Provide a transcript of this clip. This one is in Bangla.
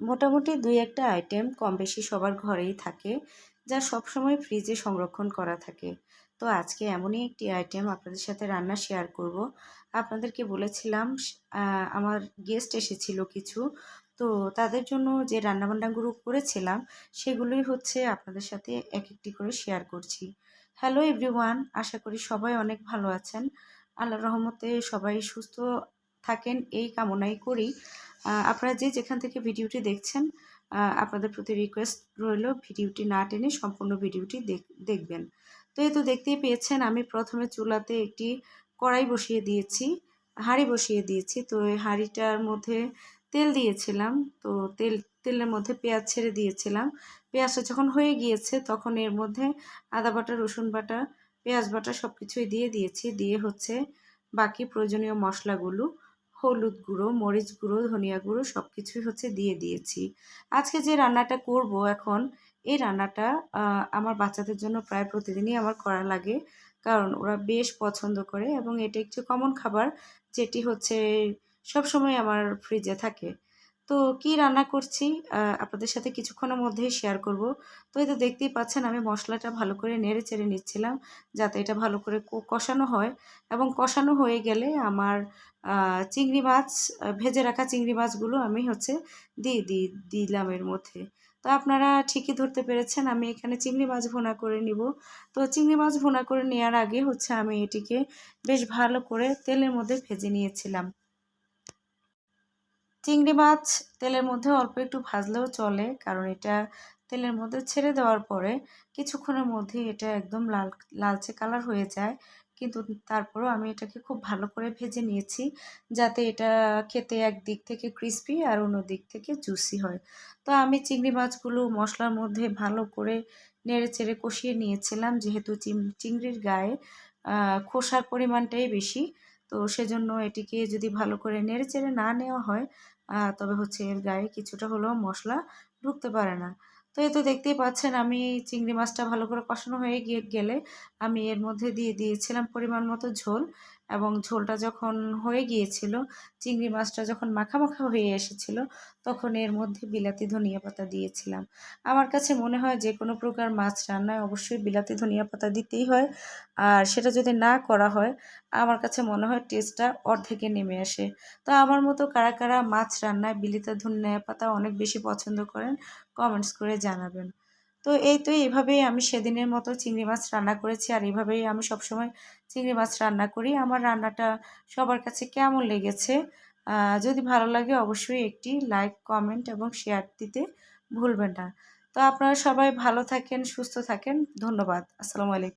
মোটামুটি ২-১টা আইটেম কম বেশি সবার ঘরেই থাকে, যা সবসময় ফ্রিজে সংরক্ষণ করা থাকে। তো আজকে এমনই একটি আইটেম আপনাদের সাথে রান্না শেয়ার করব। আপনাদেরকে বলেছিলাম আমার গেস্ট এসেছিল কিছু। তো তাদের জন্য যে রান্নাবান্নাগুলো করেছিলাম, সেগুলোই হচ্ছে আপনাদের সাথে একেকটি করে শেয়ার করছি। হ্যালো এভরিওয়ান, আশা করি সবাই অনেক ভালো আছেন। আল্লাহর রহমতে সবাই সুস্থ থাকেন এই কামনাই করি। আপনারা যে যেখান থেকে ভিডিওটি দেখছেন, আপনাদের প্রতি রিকোয়েস্ট রইল ভিডিওটি না টেনে সম্পূর্ণ ভিডিওটি দেখবেন। তো এই তো দেখতেই পেয়েছেন আমি প্রথমে চুলাতে একটি কড়াই বসিয়ে দিয়েছি, হাঁড়ি বসিয়ে দিয়েছি। তো এই হাঁড়িটার মধ্যে তেল দিয়েছিলাম। তো তেলের মধ্যে পেঁয়াজ ছেড়ে দিয়েছিলাম। পেঁয়াজটা যখন হয়ে গিয়েছে তখন এর মধ্যে আদা বাটা, রসুন বাটা, পেঁয়াজ বাটা সব কিছুই দিয়ে দিয়েছি। দিয়ে হচ্ছে বাকি প্রয়োজনীয় মশলাগুলো, হলুদ গুঁড়ো, মরিচ গুঁড়ো, ধনিয়া গুঁড়ো সব কিছুই হচ্ছে দিয়ে দিয়েছি। আজকে যে রান্নাটা করব এখন, এই রান্নাটা আমার বাচ্চাদের জন্য প্রায় প্রতিদিনই আমার করা লাগে। কারণ ওরা বেশ পছন্দ করে এবং এটা একটি কমন খাবার, যেটি হচ্ছে সবসময় আমার ফ্রিজে থাকে। তো কি রান্না করছি আপনাদের সাথে কিছুক্ষণের মধ্যেই শেয়ার করব। তো এই তো দেখতেই পাচ্ছেন আমি মশলাটা ভালো করে নেড়ে চেড়ে নিচ্ছিলাম, যাতে এটা ভালো করে কষানো হয়। এবং কষানো হয়ে গেলে আমার চিংড়ি মাছ, ভেজে রাখা চিংড়ি মাছগুলো আমি হচ্ছে দিলাম এর মধ্যে। তো আপনারা ঠিকই ধরতে পেরেছেন, আমি এখানে চিংড়ি মাছ ভুনা করে নিব। তো চিংড়ি মাছ ভুনা করে নেওয়ার আগে হচ্ছে আমি এটিকে বেশ ভালো করে তেলের মধ্যে ভেজে নিয়েছিলাম। চিংড়ি মাছ তেলের মধ্যে অল্প একটু ভাজলেও চলে, কারণ এটা তেলের মধ্যে ছেড়ে দেওয়ার পরে কিছুক্ষণের মধ্যেই এটা একদম লালচে কালার হয়ে যায়। কিন্তু তারপরেও আমি এটাকে খুব ভালো করে ভেজে নিয়েছি, যাতে এটা খেতে একদিক থেকে ক্রিস্পি আর অন্য দিক থেকে জুসি হয়। তো আমি চিংড়ি মাছগুলো মশলার মধ্যে ভালো করে নেড়ে চেড়ে কষিয়ে নিয়েছিলাম, যেহেতু চিংড়ির গায়ে খোসার পরিমাণটাই বেশি। তো সেজন্য এটিকে যদি ভালো করে নেড়ে চেড়ে না নেওয়া হয়, তবে হচ্ছে এর গায়ে কিছুটা হলেও মশলা ঢুকতে পারে না। তো এই তো দেখতেই পাচ্ছেন আমি চিংড়ি মাছটা ভালো করে কষানো হয়ে গেলে আমি এর মধ্যে দিয়ে দিয়েছিলাম পরিমাণ মতো ঝোল। এবং ঝোলটা যখন হয়ে গিয়েছিল, চিংড়ি মাছটা যখন মাখা মাখা হয়ে এসেছিল, তখন এর মধ্যে বিলাতি ধনিয়া পাতা দিয়েছিলাম। আমার কাছে মনে হয় যে কোনো প্রকার মাছ রান্নায় অবশ্যই বিলাতি ধনিয়া পাতা দিতেই হয়। আর সেটা যদি না করা হয়, আমার কাছে মনে হয় টেস্টটা অর্ধেকে নেমে আসে। তো আমার মতো কারা কারা মাছ রান্নায় বিলিত ধনিয়া পাতা অনেক বেশি পছন্দ করেন, কমেন্টস করে জানাবেন। তো এই তো এইভাবেই আমি সেদিনের মতো চিংড়ি মাছ রান্না করেছি, আর এইভাবেই আমি সবসময় চিংড়ি মাছ রান্না করি। আমার রান্নাটা সবার কাছে কেমন লেগেছে, যদি ভালো লাগে অবশ্যই একটি লাইক, কমেন্ট এবং শেয়ার দিতে ভুলবেন না। তো আপনারা সবাই ভালো থাকেন, সুস্থ থাকেন। ধন্যবাদ। আসসালামু আলাইকুম।